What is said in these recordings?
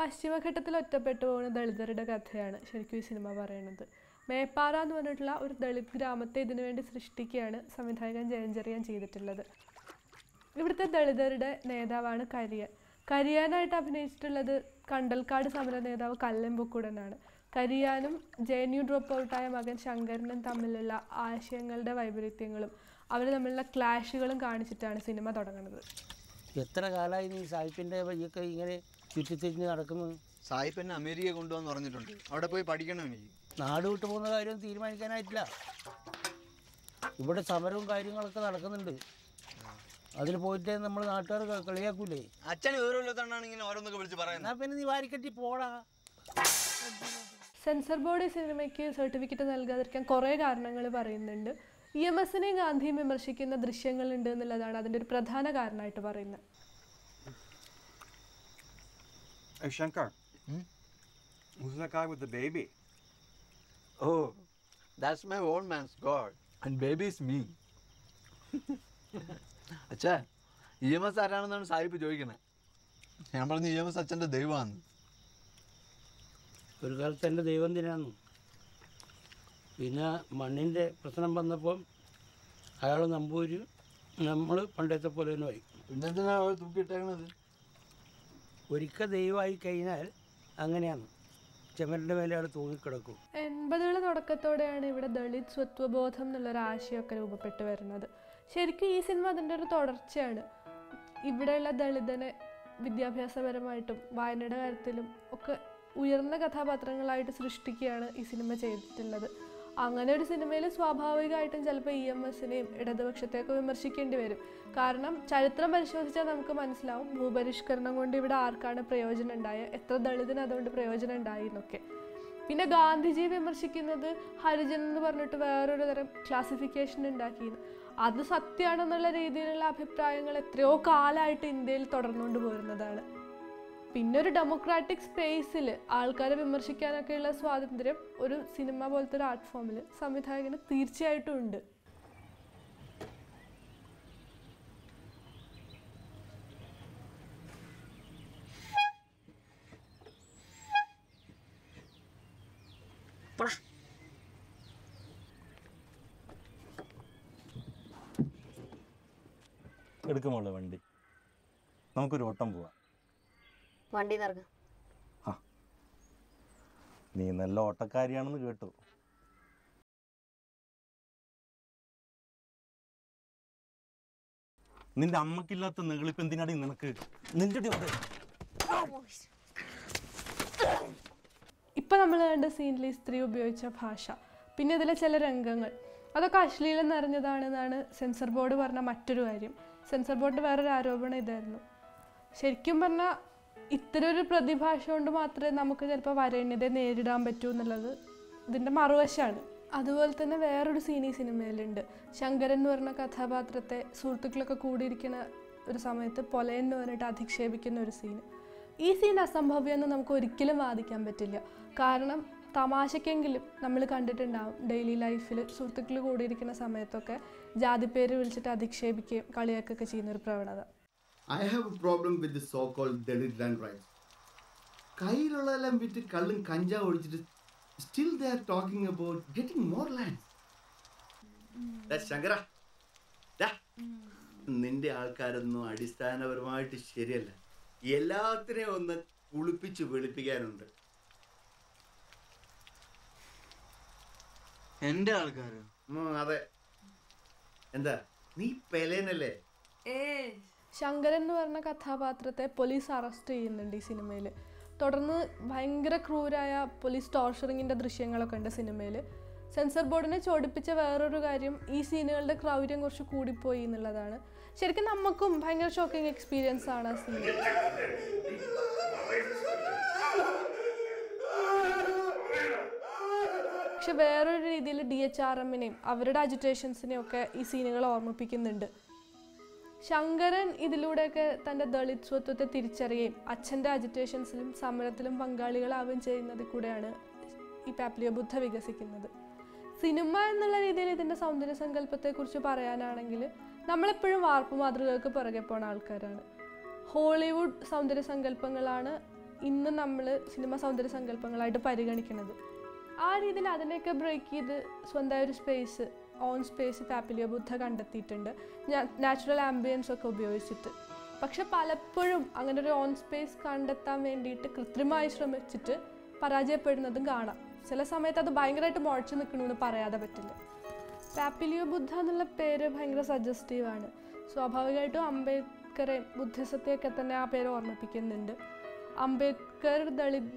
പശ്ചിമഘട്ടത്തിൽ ഒറ്റപ്പെട്ടു പോകുന്ന ദളിതരുടെ കഥയാണ് ശരിക്കും ഈ സിനിമ പറയുന്നത്. മേപ്പാറ എന്ന് പറഞ്ഞിട്ടുള്ള ഒരു ദളിത് ഗ്രാമത്തെ ഇതിനുവേണ്ടി സൃഷ്ടിക്കുകയാണ് സംവിധായകൻ ജയൻ ചെറിയാൻ ചെയ്തിട്ടുള്ളത്. ഇവിടുത്തെ ദളിതരുടെ നേതാവാണ് കരിയാൻ. കരിയാനായിട്ട് അഭിനയിച്ചിട്ടുള്ളത് കണ്ടൽക്കാട് സമര നേതാവ് കല്ലമ്പുക്കുടനാണ്. കരിയാനും JNU ഡ്രോപ്പ് ഔട്ടായ മകൻ ശങ്കരനും തമ്മിലുള്ള ആശയങ്ങളുടെ വൈപരീത്യങ്ങളും അവർ തമ്മിലുള്ള ക്ലാഷുകളും കാണിച്ചിട്ടാണ് സിനിമ തുടങ്ങുന്നത്. എത്ര കാലമായി നീ സായിപ്പിൻ്റെ വഴിയൊക്കെ ഇങ്ങനെ ചുറ്റിത്തിരിഞ്ഞ് നടക്കുന്നത്? സായിപ്പ് എന്നെ അമേരിക്ക കൊണ്ടുവന്ന് പറഞ്ഞിട്ടുണ്ട്. അവിടെ പോയി പഠിക്കണം. എനിക്ക് നാട് വിട്ടു പോകുന്ന കാര്യം തീരുമാനിക്കാനായിട്ടില്ല. ഇവിടെ സമരവും കാര്യങ്ങളൊക്കെ നടക്കുന്നുണ്ട്. അതിൽ പോയിട്ട് നമ്മൾ നാട്ടുകാർ കളിയാക്കൂലേ? അച്ഛൻ വിവരമില്ലാത്തതാണ് ഇങ്ങനെ ഓരോന്നൊക്കെ വിളിച്ച് പറയുന്നത്. എന്നാൽ പിന്നെ നീ വാരിക്കട്ടി പോടാ. സെൻസർ ബോർഡ് സിനിമയ്ക്ക് സർട്ടിഫിക്കറ്റ് നൽകാതിരിക്കാൻ കുറേ കാരണങ്ങൾ പറയുന്നുണ്ട്. EMSനെയും ഗാന്ധിയും വിമർശിക്കുന്ന ദൃശ്യങ്ങളുണ്ട് എന്നുള്ളതാണ് അതിൻ്റെ ഒരു പ്രധാന കാരണമായിട്ട് പറയുന്നത്. Hey Shankar, who's that guy with the baby? Oh, that's my old man's God, and baby is me. അച്ഛാ, EMS ആരാണെന്നാണ് സാഹിബ് ചോദിക്കണേ. ഞാൻ പറഞ്ഞു EMS അച്ഛൻ്റെ ദൈവമാണ്. ഒരു കാലത്ത് എൻ്റെ ദൈവം തന്നെയാന്നു. പിന്നെ മണ്ണിൻ്റെ പ്രശ്നം വന്നപ്പോൾ അയാൾ നമ്പൂരി, നമ്മൾ പണ്ടത്തെ പോലെ തന്നെ ആയി. പിന്നെന്തിനാണ് അവൾ തൂക്കിയിട്ടേക്കണത്? ഒരിക്കൽ ദൈവമായി കഴിഞ്ഞാൽ അങ്ങനെയാണ്, ചുമരിൻ്റെ മേലെ ആൾ തൂങ്ങിക്കിടക്കും. 80കളുടെ തുടക്കത്തോടെയാണ് ഇവിടെ ദളിത് സ്വത്വബോധം എന്നുള്ളൊരാശയമൊക്കെ രൂപപ്പെട്ടു വരുന്നത്. ശരിക്കും ഈ സിനിമ അതിൻ്റെ ഒരു തുടർച്ചയാണ്. ഇവിടെയുള്ള ദളിതനെ വിദ്യാഭ്യാസപരമായിട്ടും വായനയുടെ കാര്യത്തിലും ഒക്കെ ഉയർന്ന കഥാപാത്രങ്ങളായിട്ട് സൃഷ്ടിക്കുകയാണ് ഈ സിനിമ ചെയ്തിട്ടുള്ളത്. അങ്ങനെ ഒരു സിനിമയിൽ സ്വാഭാവികമായിട്ടും ചിലപ്പോൾ EMSനെയും ഇടതുപക്ഷത്തെയൊക്കെ വിമർശിക്കേണ്ടി വരും. കാരണം ചരിത്രം പരിശോധിച്ചാൽ നമുക്ക് മനസ്സിലാവും ഭൂപരിഷ്കരണം കൊണ്ട് ഇവിടെ ആർക്കാണ് പ്രയോജനം ഉണ്ടായത്, എത്ര ദളിതിന് അതുകൊണ്ട് പ്രയോജനം ഉണ്ടായി എന്നൊക്കെ. പിന്നെ ഗാന്ധിജി വിമർശിക്കുന്നത് ഹരിജൻ എന്ന് പറഞ്ഞിട്ട് വേറൊരു തരം ക്ലാസിഫിക്കേഷൻ ഉണ്ടാക്കിയിരുന്നു. അത് സത്യമാണെന്നുള്ള രീതിയിലുള്ള അഭിപ്രായങ്ങൾ എത്രയോ കാലമായിട്ട് ഇന്ത്യയിൽ തുടർന്നുകൊണ്ട് പോരുന്നതാണ്. പിന്നെ ഒരു ഡെമോക്രാറ്റിക് സ്പേസിൽ ആൾക്കാരെ വിമർശിക്കാനൊക്കെയുള്ള സ്വാതന്ത്ര്യം ഒരു സിനിമ പോലത്തെ ഒരു ആർട്ട് ഫോമിൽ സംവിധായകന് തീർച്ചയായിട്ടും ഉണ്ട്. എടുക്കുമോളെ വണ്ടി, നമുക്കൊരു ഓട്ടം പോവാം. വണ്ടി നിറങ്ങ. നീ നല്ല ഓട്ടക്കാരിയാണെന്ന് കേട്ടു. നിന്റെ അമ്മക്കില്ലാത്ത നെകളിപ്പ് എന്തിനാടി നിനക്ക്? നിന്റെ ഇപ്പം നമ്മൾ കണ്ട സീനിൽ സ്ത്രീ ഉപയോഗിച്ച ഭാഷ, പിന്നെ ഇതിലെ ചില രംഗങ്ങൾ, അതൊക്കെ അശ്ലീലം നിറഞ്ഞതാണെന്നാണ് സെൻസർ ബോർഡ് പറഞ്ഞ മറ്റൊരു കാര്യം. സെൻസർ ബോർഡിൻ്റെ വേറൊരു ആരോപണം ഇതായിരുന്നു. ശരിക്കും പറഞ്ഞാൽ ഇത്തരം ഒരു പ്രതിഭാഷ കൊണ്ട് മാത്രമേ നമുക്ക് ചിലപ്പോൾ വരേണ്യതയെ നേരിടാൻ പറ്റൂ എന്നുള്ളത് ഇതിൻ്റെ മറുവശമാണ്. അതുപോലെ തന്നെ വേറൊരു സീൻ ഈ സിനിമയിലുണ്ട്. ശങ്കരൻ എന്ന് പറഞ്ഞ കഥാപാത്രത്തെ സുഹൃത്തുക്കളൊക്കെ കൂടിയിരിക്കുന്ന ഒരു സമയത്ത് പൊലയെന്ന് പറഞ്ഞിട്ട് അധിക്ഷേപിക്കുന്ന ഒരു സീന്. ഈ സീൻ അസംഭവ്യമെന്ന് നമുക്ക് ഒരിക്കലും വാദിക്കാൻ പറ്റില്ല. കാരണം തമാശക്കെങ്കിലും നമ്മൾ കണ്ടിട്ടുണ്ടാവും ഡെയിലി ലൈഫിൽ സുഹൃത്തുക്കൾ കൂടിയിരിക്കുന്ന സമയത്തൊക്കെ ജാതിപ്പേര് വിളിച്ചിട്ട് അധിക്ഷേപിക്കുകയും കളിയാക്കുകയൊക്കെ ചെയ്യുന്നൊരു പ്രവണത. I have a problem with the so-called Dalit land rights. കയ്യിലുള്ളതെല്ലാം വിറ്റ് കള്ളും കഞ്ചാവ് ഒഴിച്ചിട്ട് still they are talking about getting more land. Shankara, നിന്റെ ആൾക്കാരൊന്നും അടിസ്ഥാനപരമായിട്ട് ശരിയല്ല. എല്ലാത്തിനെയും ഒന്ന് കുളിപ്പിച്ച് വെളുപ്പിക്കാനുണ്ട്. എൻ്റെ ആൾക്കാര്? അതെ. എന്താ നീ പെലേനല്ലേ? ശങ്കരൻ എന്ന് പറഞ്ഞ കഥാപാത്രത്തെ പോലീസ് അറസ്റ്റ് ചെയ്യുന്നുണ്ട് ഈ സിനിമയിൽ. തുടർന്ന് ഭയങ്കര ക്രൂരായ പോലീസ് ടോർച്ചറിങ്ങിൻ്റെ ദൃശ്യങ്ങളൊക്കെ ഉണ്ട് സിനിമയിൽ. സെൻസർ ബോർഡിനെ ചോടിപ്പിച്ച വേറൊരു കാര്യം ഈ സീനുകളുടെ ക്രൗര്യം കുറച്ച് കൂടിപ്പോയി എന്നുള്ളതാണ്. ശരിക്കും നമുക്കും ഭയങ്കര ഷോക്കിംഗ് എക്സ്പീരിയൻസ് ആണ് ആ സീൻ. പക്ഷെ വേറൊരു രീതിയിൽ DHRMനെയും അവരുടെ അജിറ്റേഷൻസിനെയും ഒക്കെ ഈ സീനുകൾ ഓർമ്മിപ്പിക്കുന്നുണ്ട്. ശങ്കരൻ ഇതിലൂടെയൊക്കെ തൻ്റെ ദളിത് സ്വത്വത്തെ തിരിച്ചറിയുകയും അച്ഛൻ്റെ അജിറ്റേഷൻസിലും സമരത്തിലും പങ്കാളികളാവുകയും ചെയ്യുന്നതിൽ കൂടെയാണ് ഈ പാപ്ലിയോ ബുദ്ധ വികസിക്കുന്നത്. സിനിമ എന്നുള്ള രീതിയിൽ ഇതിൻ്റെ സൗന്ദര്യ സങ്കല്പത്തെക്കുറിച്ച് പറയാനാണെങ്കിൽ നമ്മളെപ്പോഴും വാർപ്പ് മാതൃകകൾക്ക് പുറകെ പോണ ആൾക്കാരാണ്. ഹോളിവുഡ് സൗന്ദര്യ സങ്കല്പങ്ങളാണ് ഇന്ന് നമ്മൾ സിനിമ സൗന്ദര്യ സങ്കല്പങ്ങളായിട്ട് പരിഗണിക്കുന്നത്. ആ രീതിയിൽ അതിനെയൊക്കെ ബ്രേക്ക് ചെയ്ത് സ്വന്തമായ ഒരു സ്പേസ്, ഓൺ സ്പേസ് പാപ്പിലിയോ ബുദ്ധ കണ്ടെത്തിയിട്ടുണ്ട്, നാച്ചുറൽ ആംബിയൻസ് ഒക്കെ ഉപയോഗിച്ചിട്ട്. പക്ഷെ പലപ്പോഴും അങ്ങനെ ഒരു ഓൺ സ്പേസ് കണ്ടെത്താൻ വേണ്ടിയിട്ട് കൃത്രിമമായി ശ്രമിച്ചിട്ട് പരാജയപ്പെടുന്നതും കാണാം. ചില സമയത്ത് അത് ഭയങ്കരമായിട്ട് മുഴച്ചു നിൽക്കണമെന്ന് പറയാതെ പറ്റില്ല. പാപ്പിലിയോ ബുദ്ധ എന്നുള്ള പേര് ഭയങ്കര സജസ്റ്റീവാണ്. സ്വാഭാവികമായിട്ടും അംബേദ്കറേയും ബുദ്ധിസത്തെയൊക്കെ തന്നെ ആ പേര് ഓർമ്മിപ്പിക്കുന്നുണ്ട്. അംബേദ്കർ ദളിത്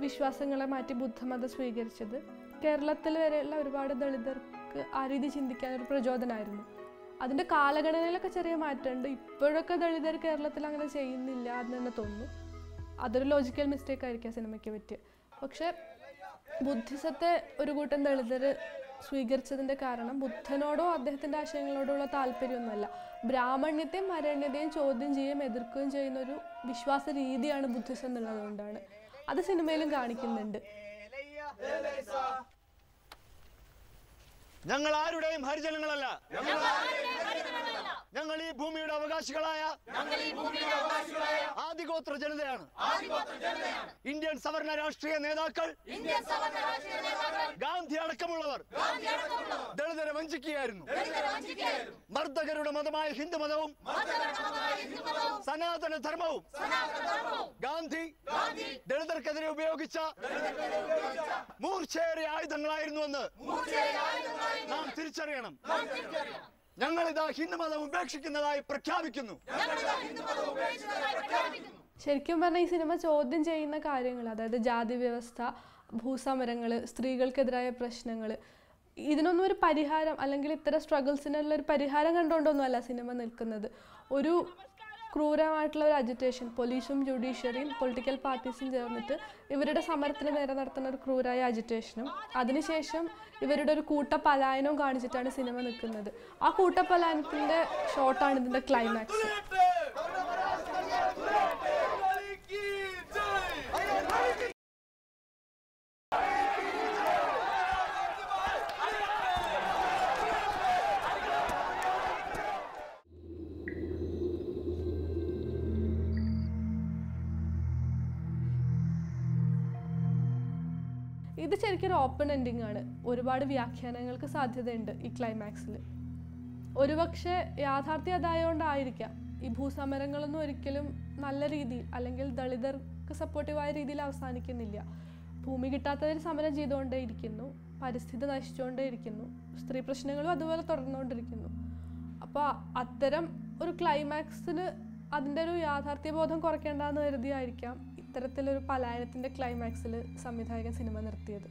വിശ്വാസങ്ങളെ മാറ്റി ബുദ്ധമതം സ്വീകരിച്ചത് കേരളത്തിൽ വരെയുള്ള ഒരുപാട് ദളിതർക്ക് ആ രീതി ചിന്തിക്കാനൊരു പ്രചോദനമായിരുന്നു. അതിൻ്റെ കാലഘടനയിലൊക്കെ ചെറിയ മാറ്റമുണ്ട്. ഇപ്പോഴൊക്കെ ദളിതർ കേരളത്തിൽ അങ്ങനെ ചെയ്യുന്നില്ല എന്ന് തന്നെ തോന്നുന്നു. അതൊരു ലോജിക്കൽ മിസ്റ്റേക്ക് ആയിരിക്കാം സിനിമയ്ക്ക് പറ്റിയ. പക്ഷെ ബുദ്ധിസത്തെ ഒരു കൂട്ടം ദളിതർ സ്വീകരിച്ചതിൻ്റെ കാരണം ബുദ്ധനോടോ അദ്ദേഹത്തിൻ്റെ ആശയങ്ങളോടോ ഉള്ള താല്പര്യമൊന്നുമല്ല. ബ്രാഹ്മണ്യത്തെയും മരണ്യതയും ചോദ്യം ചെയ്യുകയും എതിർക്കുകയും ചെയ്യുന്ന ഒരു വിശ്വാസ രീതിയാണ് ബുദ്ധിസം എന്നുള്ളത് കൊണ്ടാണ്. അത് സിനിമയിലും കാണിക്കുന്നുണ്ട്. ഞങ്ങൾ ആരുടെയും ഹരിജനങ്ങളല്ല. ഞങ്ങൾ ഈ ഭൂമിയുടെ അവകാശികളായ ആദിഗോത്ര ജനതയാണ്. ഇന്ത്യൻ സവർണ രാഷ്ട്രീയ നേതാക്കൾ, ഗാന്ധി അടക്കമുള്ളവർ ദളിതരെ വഞ്ചിക്കുകയായിരുന്നു. മർദ്ദകരുടെ മതമായ ഹിന്ദുമതവും സനാതന ധർമ്മവും ഗാന്ധി ദളിതർക്കെതിരെ ഉപയോഗിച്ച മൂർച്ചയേറിയ ആയുധങ്ങളായിരുന്നുവെന്ന് നാം തിരിച്ചറിയണം. ഞങ്ങളിതാ ഹിന്ദുമതം ഉപേക്ഷിക്കുന്നതായി പ്രഖ്യാപിക്കുന്നു. ശരിക്കും പറഞ്ഞാൽ ഈ സിനിമ ചോദ്യം ചെയ്യുന്ന കാര്യങ്ങൾ, അതായത് ജാതി വ്യവസ്ഥ, ഭൂസമരങ്ങൾ, സ്ത്രീകൾക്കെതിരായ പ്രശ്നങ്ങൾ, ഇതിനൊന്നും ഒരു പരിഹാരം അല്ലെങ്കിൽ ഇത്തരം സ്ട്രഗിൾസിനുള്ള ഒരു പരിഹാരം കണ്ടുകൊണ്ടൊന്നുമല്ല സിനിമ നിൽക്കുന്നത്. ഒരു ക്രൂരമായിട്ടുള്ള ഒരു അജിറ്റേഷൻ, പോലീസും ജുഡീഷ്യറിയും പൊളിറ്റിക്കൽ പാർട്ടീസും ചേർന്നിട്ട് ഇവരുടെ സമരത്തിന് നേരെ നടത്തുന്ന ഒരു ക്രൂരായ അജിറ്റേഷനും അതിനുശേഷം ഇവരുടെ ഒരു കൂട്ടപലായനവും കാണിച്ചിട്ടാണ് സിനിമ നിൽക്കുന്നത്. ആ കൂട്ടപലായനത്തിൻ്റെ ഷോട്ടാണ് ഇതിൻ്റെ ക്ലൈമാക്സ്. ഇത് ശരിക്കും ഒരു ഓപ്പൺ എൻഡിങ് ആണ്. ഒരുപാട് വ്യാഖ്യാനങ്ങൾക്ക് സാധ്യതയുണ്ട് ഈ ക്ലൈമാക്സിൽ. ഒരുപക്ഷെ യാഥാർത്ഥ്യം അതായതുകൊണ്ടായിരിക്കാം ഈ ഭൂസമരങ്ങളൊന്നും ഒരിക്കലും നല്ല രീതിയിൽ അല്ലെങ്കിൽ ദളിതർക്ക് സപ്പോർട്ടീവായ രീതിയിൽ അവസാനിക്കുന്നില്ല. ഭൂമി കിട്ടാത്തവർ സമരം ചെയ്തുകൊണ്ടേയിരിക്കുന്നു, പരിസ്ഥിതി നശിച്ചുകൊണ്ടേയിരിക്കുന്നു, സ്ത്രീ പ്രശ്നങ്ങളും അതുപോലെ തുടർന്നുകൊണ്ടിരിക്കുന്നു. അപ്പോൾ അത്തരം ഒരു ക്ലൈമാക്സിന് അതിൻ്റെ ഒരു യാഥാർത്ഥ്യബോധം കുറയ്ക്കേണ്ടെന്ന് കരുതിയായിരിക്കാം ഇത്തരത്തിലൊരു പലായനത്തിൻ്റെ ക്ലൈമാക്സിൽ സംവിധായകൻ സിനിമ നിർത്തിയത്.